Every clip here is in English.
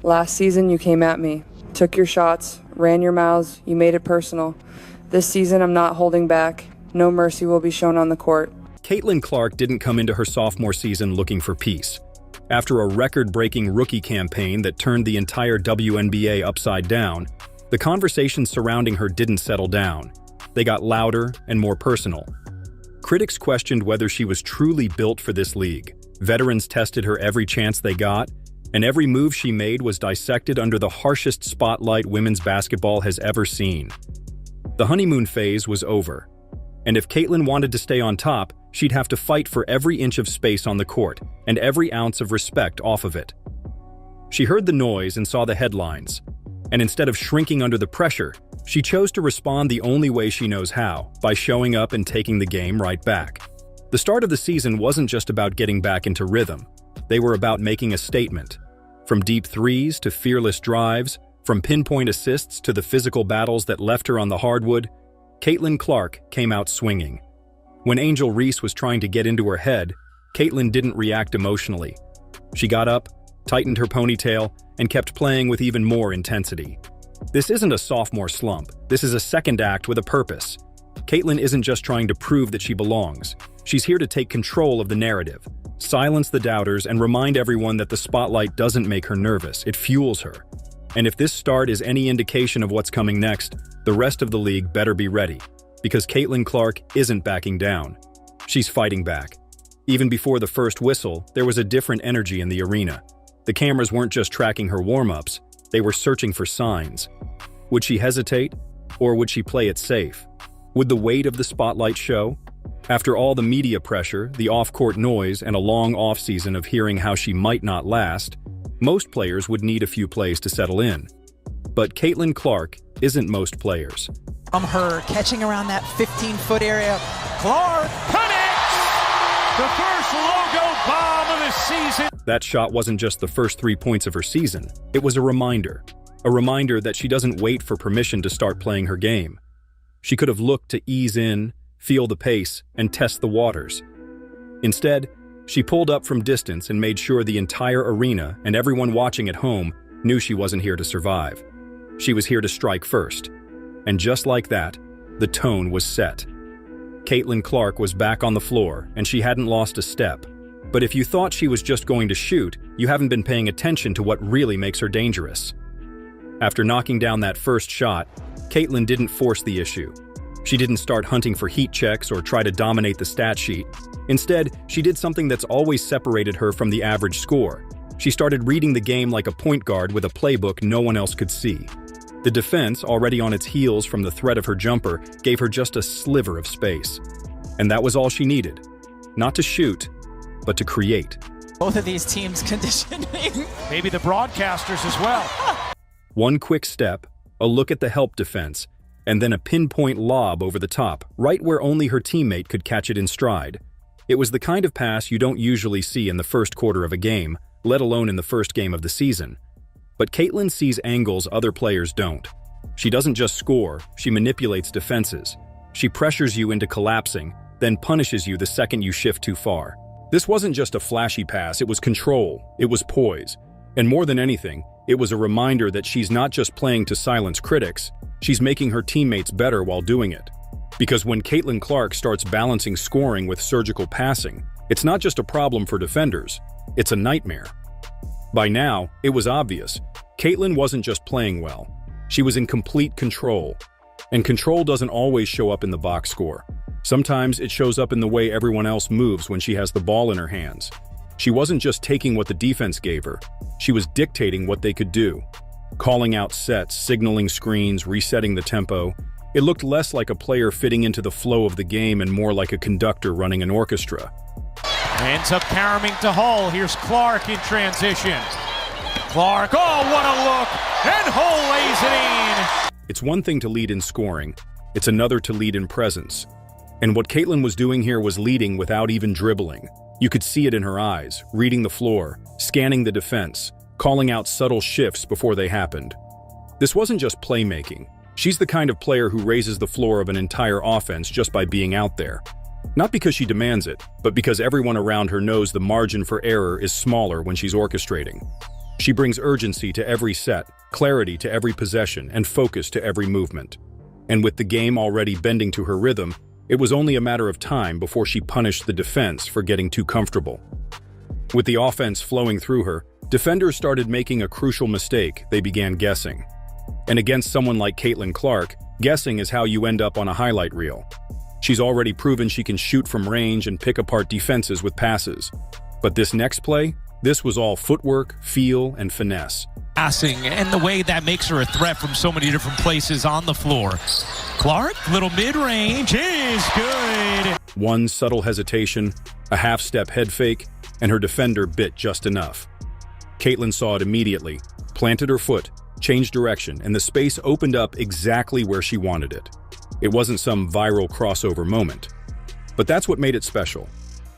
Last season, you came at me, took your shots, ran your mouths, you made it personal. This season, I'm not holding back. No mercy will be shown on the court. Caitlin Clark didn't come into her sophomore season looking for peace. After a record-breaking rookie campaign that turned the entire WNBA upside down, the conversations surrounding her didn't settle down. They got louder and more personal. Critics questioned whether she was truly built for this league. Veterans tested her every chance they got, and every move she made was dissected under the harshest spotlight women's basketball has ever seen. The honeymoon phase was over, and if Caitlin wanted to stay on top, she'd have to fight for every inch of space on the court and every ounce of respect off of it. She heard the noise and saw the headlines, and instead of shrinking under the pressure, she chose to respond the only way she knows how, by showing up and taking the game right back. The start of the season wasn't just about getting back into rhythm. They were about making a statement. From deep threes to fearless drives, from pinpoint assists to the physical battles that left her on the hardwood, Caitlin Clark came out swinging. When Angel Reese was trying to get into her head, Caitlin didn't react emotionally. She got up, tightened her ponytail, and kept playing with even more intensity. This isn't a sophomore slump. This is a second act with a purpose. Caitlin isn't just trying to prove that she belongs. She's here to take control of the narrative, silence the doubters, and remind everyone that the spotlight doesn't make her nervous, it fuels her. And if this start is any indication of what's coming next, the rest of the league better be ready, because Caitlin Clark isn't backing down. She's fighting back. Even before the first whistle, there was a different energy in the arena. The cameras weren't just tracking her warm-ups, they were searching for signs. Would she hesitate, or would she play it safe? Would the weight of the spotlight show? After all the media pressure, the off-court noise, and a long off-season of hearing how she might not last, most players would need a few plays to settle in. But Caitlin Clark isn't most players. From her catching around that 15-foot area, Clark connects! The first logo bomb of the season! That shot wasn't just the first 3 points of her season. It was a reminder that she doesn't wait for permission to start playing her game. She could have looked to ease in, feel the pace, and test the waters. Instead, she pulled up from distance and made sure the entire arena and everyone watching at home knew she wasn't here to survive. She was here to strike first. And just like that, the tone was set. Caitlin Clark was back on the floor, and she hadn't lost a step. But if you thought she was just going to shoot, you haven't been paying attention to what really makes her dangerous. After knocking down that first shot, Caitlin didn't force the issue. She didn't start hunting for heat checks or try to dominate the stat sheet. Instead, she did something that's always separated her from the average score. She started reading the game like a point guard with a playbook no one else could see. The defense, already on its heels from the threat of her jumper, gave her just a sliver of space. And that was all she needed. Not to shoot, but to create. Both of these teams conditioning. Maybe the broadcasters as well. One quick step, a look at the help defense, and then a pinpoint lob over the top, right where only her teammate could catch it in stride. It was the kind of pass you don't usually see in the first quarter of a game, let alone in the first game of the season. But Caitlin sees angles other players don't. She doesn't just score, she manipulates defenses. She pressures you into collapsing, then punishes you the second you shift too far. This wasn't just a flashy pass, it was control, it was poise. And more than anything, it was a reminder that she's not just playing to silence critics, she's making her teammates better while doing it. Because when Caitlin Clark starts balancing scoring with surgical passing, it's not just a problem for defenders, it's a nightmare. By now, it was obvious. Caitlin wasn't just playing well. She was in complete control. And control doesn't always show up in the box score. Sometimes it shows up in the way everyone else moves when she has the ball in her hands. She wasn't just taking what the defense gave her. She was dictating what they could do. Calling out sets, signaling screens, resetting the tempo. It looked less like a player fitting into the flow of the game and more like a conductor running an orchestra. Ends up caroming to Hull. Here's Clark in transition. Clark, oh, what a look! And Hull lays it in! It's one thing to lead in scoring. It's another to lead in presence. And what Caitlin was doing here was leading without even dribbling. You could see it in her eyes, reading the floor, scanning the defense, calling out subtle shifts before they happened. This wasn't just playmaking. She's the kind of player who raises the floor of an entire offense just by being out there. Not because she demands it, but because everyone around her knows the margin for error is smaller when she's orchestrating. She brings urgency to every set, clarity to every possession, and focus to every movement. And with the game already bending to her rhythm, it was only a matter of time before she punished the defense for getting too comfortable. With the offense flowing through her, defenders started making a crucial mistake. They began guessing. And against someone like Caitlin Clark, guessing is how you end up on a highlight reel. She's already proven she can shoot from range and pick apart defenses with passes. But this next play, this was all footwork, feel, and finesse. Passing and the way that makes her a threat from so many different places on the floor. Clark, little mid-range is good. One subtle hesitation, a half-step head fake, and her defender bit just enough. Caitlin saw it immediately, planted her foot, changed direction, and the space opened up exactly where she wanted it. It wasn't some viral crossover moment. But that's what made it special.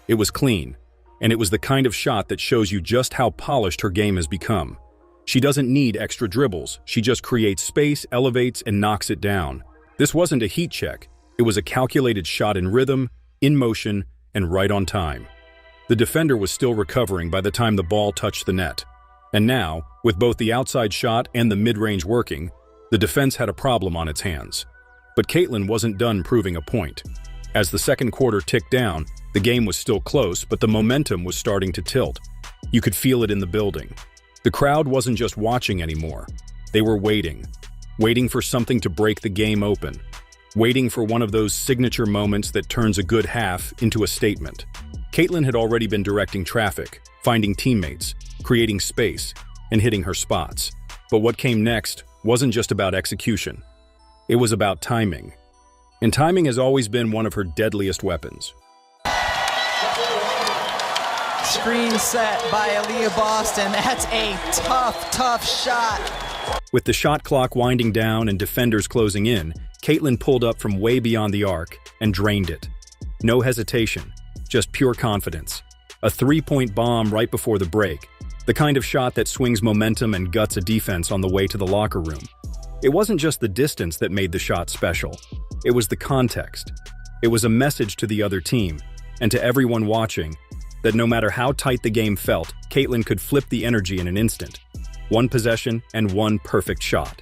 It was clean, and it was the kind of shot that shows you just how polished her game has become. She doesn't need extra dribbles. She just creates space, elevates, and knocks it down. This wasn't a heat check. It was a calculated shot in rhythm, in motion, and right on time. The defender was still recovering by the time the ball touched the net. And now, with both the outside shot and the mid-range working, the defense had a problem on its hands. But Caitlin wasn't done proving a point. As the second quarter ticked down, the game was still close, but the momentum was starting to tilt. You could feel it in the building. The crowd wasn't just watching anymore. They were waiting for something to break the game open, waiting for one of those signature moments that turns a good half into a statement. Caitlin had already been directing traffic, finding teammates, creating space, and hitting her spots. But what came next wasn't just about execution. It was about timing. And timing has always been one of her deadliest weapons. Screen set by Aaliyah Boston. That's a tough shot. With the shot clock winding down and defenders closing in, Caitlin pulled up from way beyond the arc and drained it. No hesitation, just pure confidence. A three-point bomb right before the break, the kind of shot that swings momentum and guts a defense on the way to the locker room. It wasn't just the distance that made the shot special. It was the context. It was a message to the other team, and to everyone watching, that no matter how tight the game felt, Caitlin could flip the energy in an instant. One possession and one perfect shot.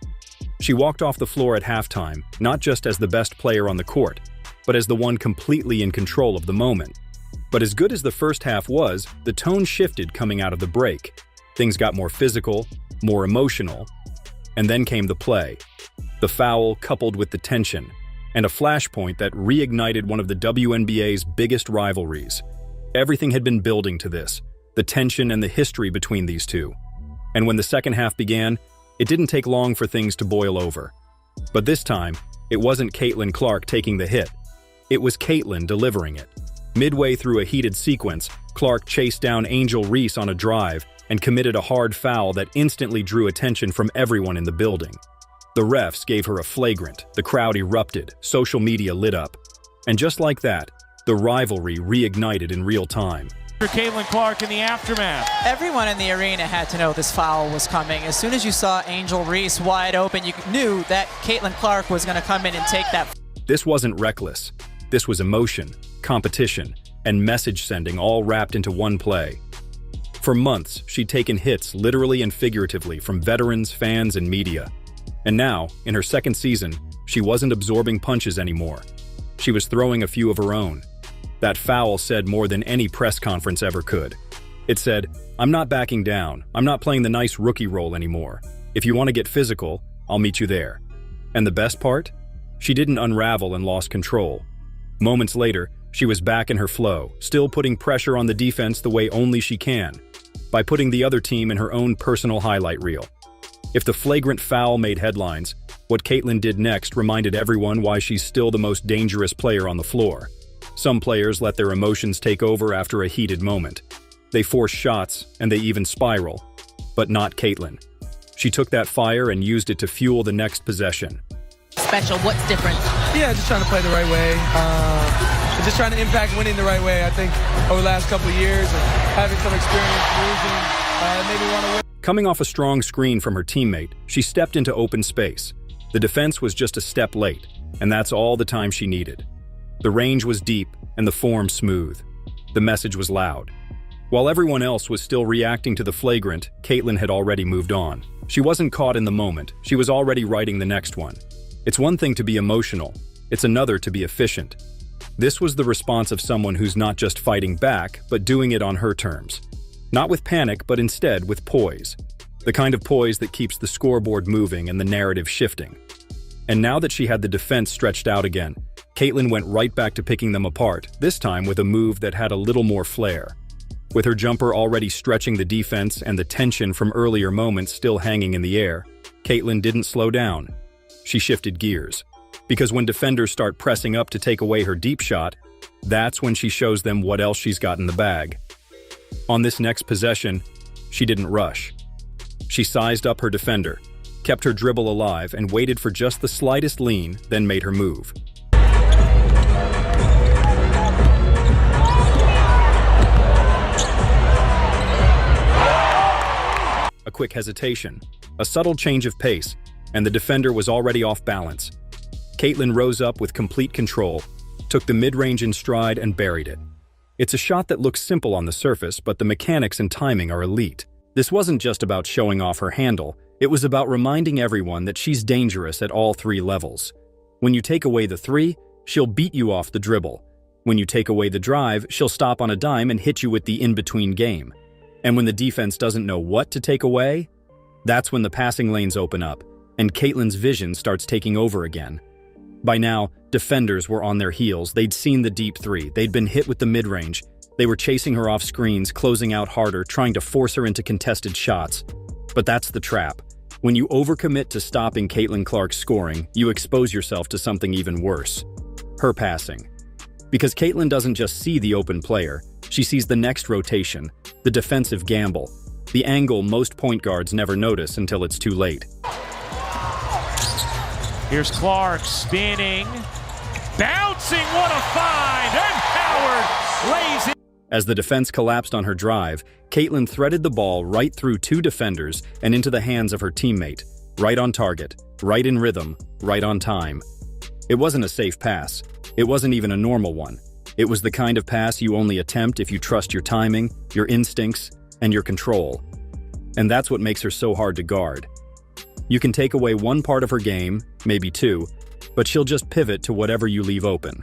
She walked off the floor at halftime, not just as the best player on the court, but as the one completely in control of the moment. But as good as the first half was, the tone shifted coming out of the break. Things got more physical, more emotional, and then came the play. The foul coupled with the tension, and a flashpoint that reignited one of the WNBA's biggest rivalries. Everything had been building to this, the tension and the history between these two. And when the second half began, it didn't take long for things to boil over. But this time, it wasn't Caitlin Clark taking the hit. It was Caitlin delivering it. Midway through a heated sequence, Clark chased down Angel Reese on a drive and committed a hard foul that instantly drew attention from everyone in the building. The refs gave her a flagrant, the crowd erupted, social media lit up. And just like that, the rivalry reignited in real time. For Caitlin Clark in the aftermath. Everyone in the arena had to know this foul was coming. As soon as you saw Angel Reese wide open, you knew that Caitlin Clark was going to come in and take that. This wasn't reckless. This was emotion, competition, and message sending all wrapped into one play. For months, she'd taken hits literally and figuratively from veterans, fans, and media. And now, in her second season, she wasn't absorbing punches anymore. She was throwing a few of her own. That foul said more than any press conference ever could. It said, "I'm not backing down. I'm not playing the nice rookie role anymore. If you want to get physical, I'll meet you there." And the best part? She didn't unravel and lost control. Moments later, she was back in her flow, still putting pressure on the defense the way only she can, by putting the other team in her own personal highlight reel. If the flagrant foul made headlines, what Caitlin did next reminded everyone why she's still the most dangerous player on the floor. Some players let their emotions take over after a heated moment. They force shots, and they even spiral. But not Caitlin. She took that fire and used it to fuel the next possession. Special, what's different? Yeah, just trying to play the right way. Just trying to impact winning the right way. I think over the last couple of years and having some experience losing made me want to win. Coming off a strong screen from her teammate, she stepped into open space. The defense was just a step late, and that's all the time she needed. The range was deep and the form smooth. The message was loud. While everyone else was still reacting to the flagrant, Caitlin had already moved on. She wasn't caught in the moment, she was already writing the next one. It's one thing to be emotional, it's another to be efficient. This was the response of someone who's not just fighting back, but doing it on her terms. Not with panic, but instead with poise. The kind of poise that keeps the scoreboard moving and the narrative shifting. And now that she had the defense stretched out again, Caitlin went right back to picking them apart, this time with a move that had a little more flair. With her jumper already stretching the defense and the tension from earlier moments still hanging in the air, Caitlin didn't slow down. She shifted gears. Because when defenders start pressing up to take away her deep shot, that's when she shows them what else she's got in the bag. On this next possession, she didn't rush. She sized up her defender, kept her dribble alive, and waited for just the slightest lean, then made her move. A quick hesitation, a subtle change of pace, and the defender was already off balance. Caitlin rose up with complete control, took the mid-range in stride and buried it. It's a shot that looks simple on the surface, but the mechanics and timing are elite. This wasn't just about showing off her handle, it was about reminding everyone that she's dangerous at all three levels. When you take away the three, she'll beat you off the dribble. When you take away the drive, she'll stop on a dime and hit you with the in-between game. And when the defense doesn't know what to take away, that's when the passing lanes open up, and Caitlin's vision starts taking over again. By now, defenders were on their heels. They'd seen the deep three. They'd been hit with the mid-range. They were chasing her off screens, closing out harder, trying to force her into contested shots. But that's the trap. When you overcommit to stopping Caitlin Clark's scoring, you expose yourself to something even worse. Her passing. Because Caitlin doesn't just see the open player, she sees the next rotation, the defensive gamble, the angle most point guards never notice until it's too late. Here's Clark spinning, bouncing, what a find, and Howard lays it. As the defense collapsed on her drive, Caitlin threaded the ball right through two defenders and into the hands of her teammate. Right on target, right in rhythm, right on time. It wasn't a safe pass. It wasn't even a normal one. It was the kind of pass you only attempt if you trust your timing, your instincts, and your control. And that's what makes her so hard to guard. You can take away one part of her game, maybe two, but she'll just pivot to whatever you leave open.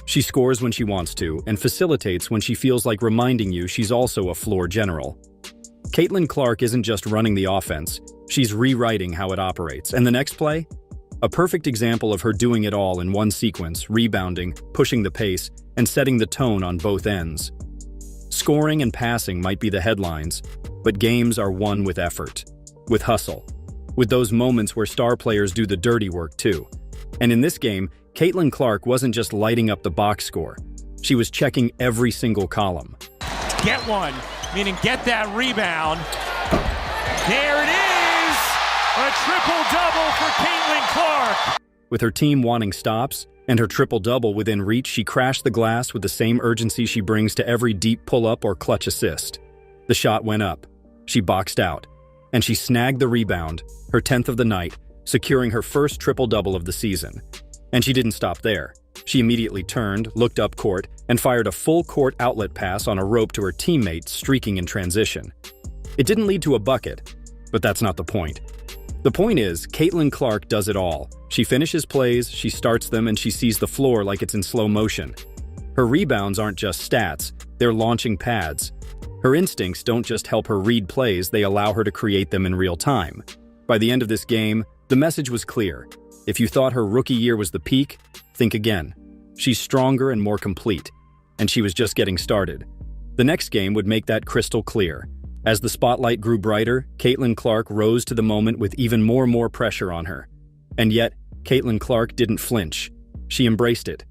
She scores when she wants to, and facilitates when she feels like reminding you she's also a floor general. Caitlin Clark isn't just running the offense, she's rewriting how it operates. And the next play? A perfect example of her doing it all in one sequence, rebounding, pushing the pace, and setting the tone on both ends. Scoring and passing might be the headlines, but games are won with effort, with hustle, with those moments where star players do the dirty work too. And in this game, Caitlin Clark wasn't just lighting up the box score. She was checking every single column. Get one, meaning get that rebound. There it is! A triple-double for Caitlin Clark. With her team wanting stops and her triple-double within reach, she crashed the glass with the same urgency she brings to every deep pull-up or clutch assist. The shot went up. She boxed out. And she snagged the rebound, her 10th of the night, securing her first triple-double of the season. And she didn't stop there. She immediately turned, looked up court, and fired a full-court outlet pass on a rope to her teammate streaking in transition. It didn't lead to a bucket, but that's not the point. The point is, Caitlin Clark does it all. She finishes plays, she starts them, and she sees the floor like it's in slow motion. Her rebounds aren't just stats, they're launching pads. Her instincts don't just help her read plays, they allow her to create them in real time. By the end of this game, the message was clear. If you thought her rookie year was the peak, think again. She's stronger and more complete, and she was just getting started. The next game would make that crystal clear. As the spotlight grew brighter, Caitlin Clark rose to the moment with even more pressure on her. And yet, Caitlin Clark didn't flinch. She embraced it.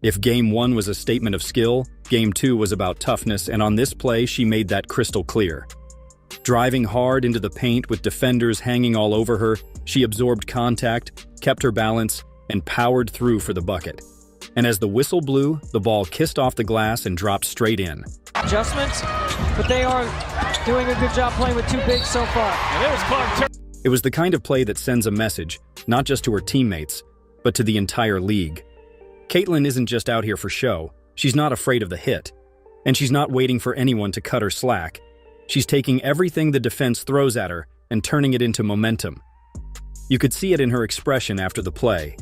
If Game 1 was a statement of skill, Game 2 was about toughness, and on this play, she made that crystal clear. Driving hard into the paint with defenders hanging all over her, she absorbed contact, kept her balance, and powered through for the bucket. And as the whistle blew, the ball kissed off the glass and dropped straight in. Adjustments, but they are doing a good job playing with two bigs so far. And there's Clark. It was the kind of play that sends a message, not just to her teammates, but to the entire league. Caitlin isn't just out here for show. She's not afraid of the hit. And she's not waiting for anyone to cut her slack. She's taking everything the defense throws at her and turning it into momentum. You could see it in her expression after the play.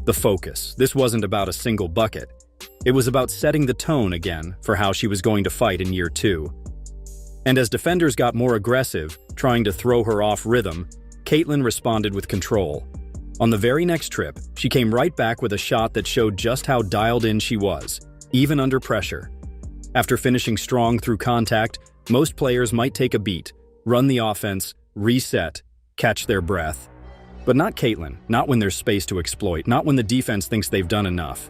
The focus. This wasn't about a single bucket. It was about setting the tone again for how she was going to fight in year 2. And as defenders got more aggressive, trying to throw her off rhythm, Caitlin responded with control. On the very next trip, she came right back with a shot that showed just how dialed in she was, even under pressure. After finishing strong through contact, most players might take a beat, run the offense, reset, catch their breath. But not Caitlin, not when there's space to exploit, not when the defense thinks they've done enough.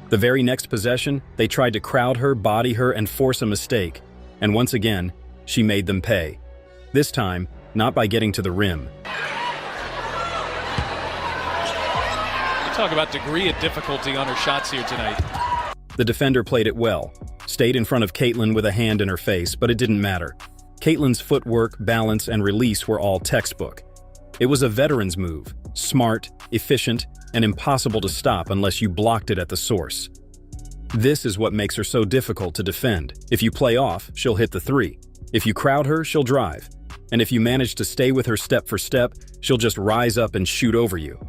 The very next possession, they tried to crowd her, body her, and force a mistake. And once again, she made them pay. This time, not by getting to the rim. Talk about degree of difficulty on her shots here tonight. The defender played it well, stayed in front of Caitlin with a hand in her face, but it didn't matter. Caitlin's footwork, balance, and release were all textbook. It was a veteran's move, smart, efficient, and impossible to stop unless you blocked it at the source. This is what makes her so difficult to defend. If you play off, she'll hit the 3. If you crowd her, she'll drive. And if you manage to stay with her step for step, she'll just rise up and shoot over you.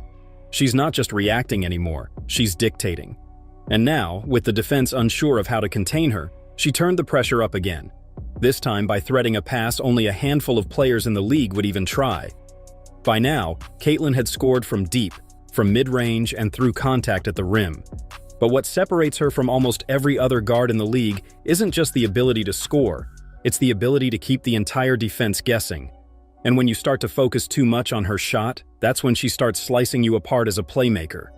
She's not just reacting anymore, she's dictating. And now, with the defense unsure of how to contain her, she turned the pressure up again. This time by threading a pass only a handful of players in the league would even try. By now, Caitlin had scored from deep, from mid-range, and through contact at the rim. But what separates her from almost every other guard in the league isn't just the ability to score, it's the ability to keep the entire defense guessing. And when you start to focus too much on her shot, that's when she starts slicing you apart as a playmaker.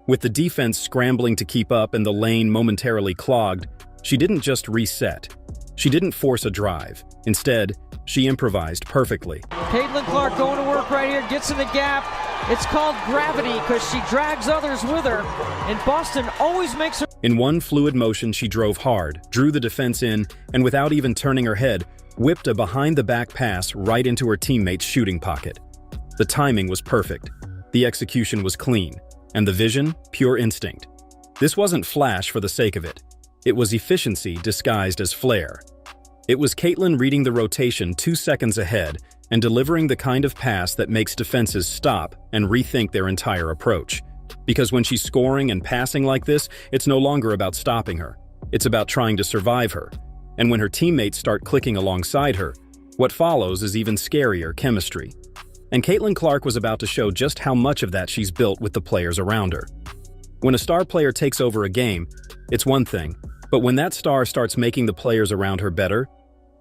With the defense scrambling to keep up and the lane momentarily clogged, she didn't just reset. She didn't force a drive. Instead, she improvised perfectly. Caitlin Clark going to work right here, gets in the gap. It's called gravity because she drags others with her, and Boston always makes her. In one fluid motion, she drove hard, drew the defense in, and without even turning her head, whipped a behind-the-back pass right into her teammate's shooting pocket. The timing was perfect, the execution was clean, and the vision, pure instinct. This wasn't flash for the sake of it. It was efficiency disguised as flair. It was Caitlin reading the rotation 2 seconds ahead and delivering the kind of pass that makes defenses stop and rethink their entire approach. Because when she's scoring and passing like this, it's no longer about stopping her. It's about trying to survive her. And when her teammates start clicking alongside her, what follows is even scarier chemistry. And Caitlin Clark was about to show just how much of that she's built with the players around her. When a star player takes over a game, it's one thing, but when that star starts making the players around her better,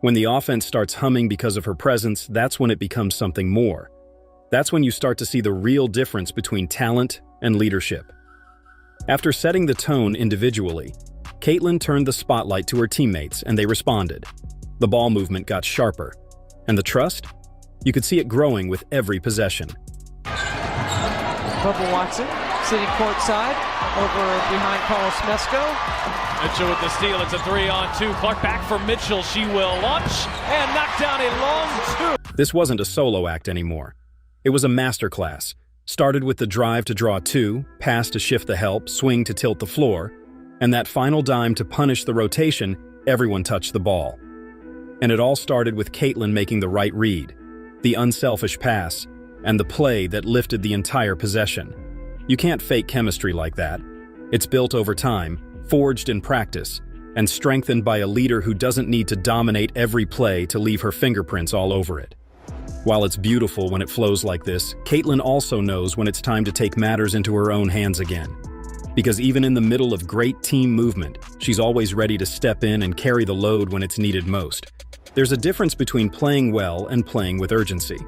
when the offense starts humming because of her presence, that's when it becomes something more. That's when you start to see the real difference between talent and leadership. After setting the tone individually, Caitlin turned the spotlight to her teammates and they responded. The ball movement got sharper. And the trust? You could see it growing with every possession. Bubba Watson sitting courtside over behind Carlos Mesco. Mitchell with the steal. It's a 3-on-2. Clark back for Mitchell. She will launch and knock down a long 2. This wasn't a solo act anymore. It was a masterclass. Started with the drive to draw 2, pass to shift the help, swing to tilt the floor, and that final dime to punish the rotation. Everyone touched the ball. And it all started with Caitlin making the right read, the unselfish pass, and the play that lifted the entire possession. You can't fake chemistry like that. It's built over time, forged in practice, and strengthened by a leader who doesn't need to dominate every play to leave her fingerprints all over it. While it's beautiful when it flows like this, Caitlin also knows when it's time to take matters into her own hands again. Because even in the middle of great team movement, she's always ready to step in and carry the load when it's needed most. There's a difference between playing well and playing with urgency.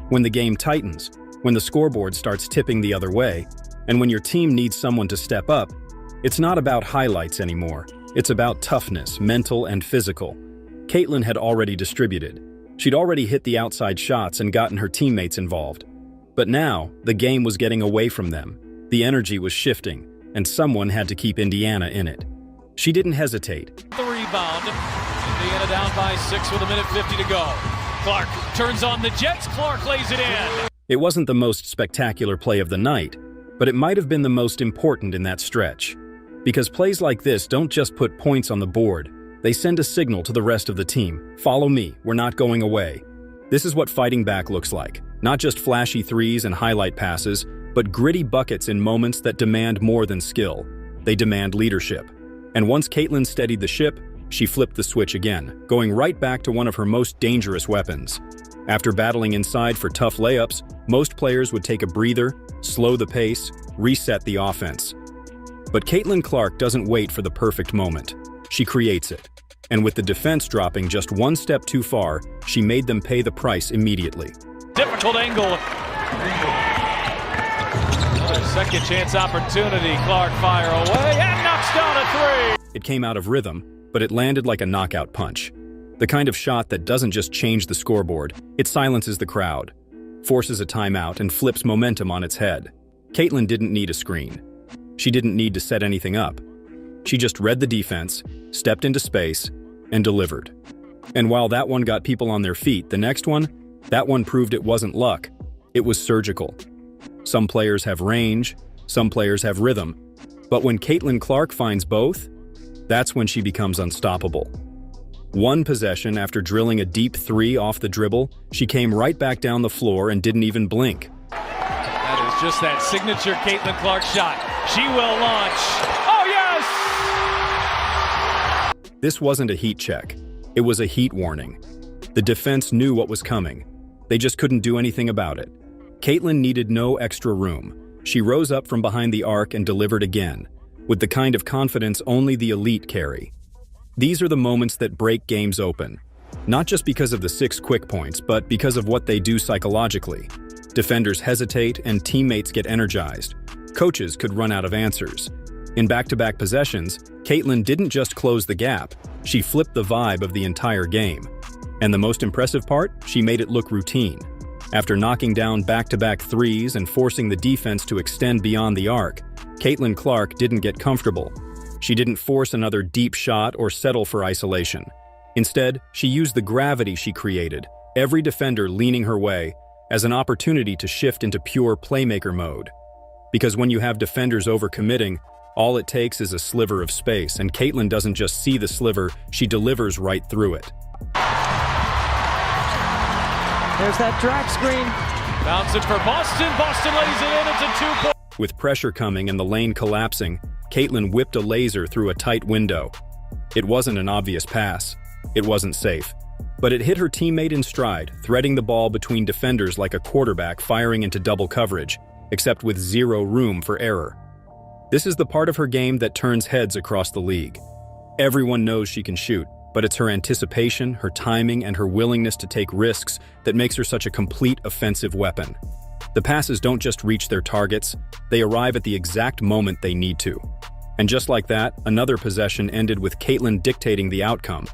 When the game tightens, when the scoreboard starts tipping the other way, and when your team needs someone to step up, it's not about highlights anymore. It's about toughness, mental and physical. Caitlin had already distributed. She'd already hit the outside shots and gotten her teammates involved. But now, the game was getting away from them. The energy was shifting, and someone had to keep Indiana in it. She didn't hesitate. The rebound. Indiana down by 6 with 1:50 to go. Clark turns on the Jets. Clark lays it in. It wasn't the most spectacular play of the night, but it might have been the most important in that stretch. Because plays like this don't just put points on the board, They send a signal to the rest of the team. Follow me, we're not going away. This is what fighting back looks like. Not just flashy threes and highlight passes, but gritty buckets in moments that demand more than skill. They demand leadership. And once Caitlin steadied the ship, she flipped the switch again, going right back to one of her most dangerous weapons. After battling inside for tough layups, most players would take a breather, slow the pace, reset the offense. But Caitlin Clark doesn't wait for the perfect moment. She creates it. And with the defense dropping just one step too far, she made them pay the price immediately. Difficult angle. Another second chance opportunity. Clark fire away and knocks down a three. It came out of rhythm, but it landed like a knockout punch. The kind of shot that doesn't just change the scoreboard, it silences the crowd, forces a timeout, and flips momentum on its head. Caitlin didn't need a screen. She didn't need to set anything up. She just read the defense, stepped into space, and delivered. And while that one got people on their feet, the next one, that one proved it wasn't luck. It was surgical. Some players have range, some players have rhythm. But when Caitlin Clark finds both, that's when she becomes unstoppable. One possession after drilling a deep three off the dribble, she came right back down the floor and didn't even blink. That is just that signature Caitlin Clark shot. She will launch. Oh, yes! This wasn't a heat check. It was a heat warning. The defense knew what was coming. They just couldn't do anything about it. Caitlin needed no extra room. She rose up from behind the arc and delivered again, with the kind of confidence only the elite carry. These are the moments that break games open, not just because of the 6 quick points, but because of what they do psychologically. Defenders hesitate and teammates get energized. Coaches could run out of answers. In back-to-back possessions, Caitlin didn't just close the gap, she flipped the vibe of the entire game. And the most impressive part, she made it look routine. After knocking down back-to-back threes and forcing the defense to extend beyond the arc, Caitlin Clark didn't get comfortable. She didn't force another deep shot or settle for isolation. Instead, she used the gravity she created, every defender leaning her way, as an opportunity to shift into pure playmaker mode. Because when you have defenders overcommitting, all it takes is a sliver of space, and Caitlin doesn't just see the sliver, she delivers right through it. There's that drag screen. Bouncing for Boston. Boston lays it in. It's a 2-point. With pressure coming and the lane collapsing, Caitlin whipped a laser through a tight window. It wasn't an obvious pass. It wasn't safe. But it hit her teammate in stride, threading the ball between defenders like a quarterback firing into double coverage, except with zero room for error. This is the part of her game that turns heads across the league. Everyone knows she can shoot, but it's her anticipation, her timing, and her willingness to take risks that makes her such a complete offensive weapon. The passes don't just reach their targets, they arrive at the exact moment they need to. And just like that, another possession ended with Caitlin dictating the outcome,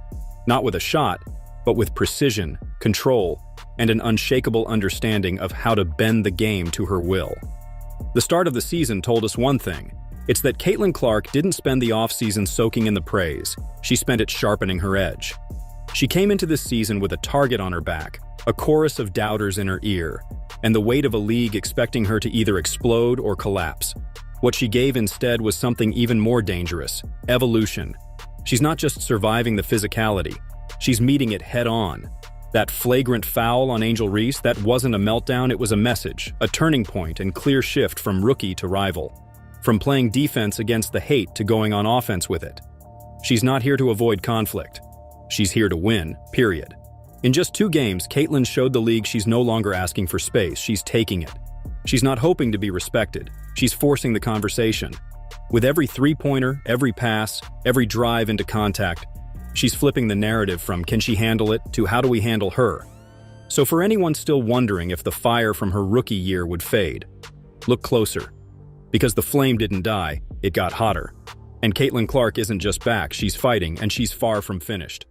not with a shot, but with precision, control, and an unshakable understanding of how to bend the game to her will. The start of the season told us one thing. It's that Caitlin Clark didn't spend the offseason soaking in the praise. She spent it sharpening her edge. She came into this season with a target on her back, a chorus of doubters in her ear, and the weight of a league expecting her to either explode or collapse. What she gave instead was something even more dangerous: evolution. She's not just surviving the physicality, she's meeting it head-on. That flagrant foul on Angel Reese, that wasn't a meltdown, it was a message, a turning point and clear shift from rookie to rival. From playing defense against the hate to going on offense with it. She's not here to avoid conflict. She's here to win, period. In just 2 games, Caitlin showed the league she's no longer asking for space, she's taking it. She's not hoping to be respected, she's forcing the conversation. With every three-pointer, every pass, every drive into contact, she's flipping the narrative from "can she handle it" to "how do we handle her?" So for anyone still wondering if the fire from her rookie year would fade, look closer. Because the flame didn't die, it got hotter. And Caitlin Clark isn't just back, she's fighting, and she's far from finished.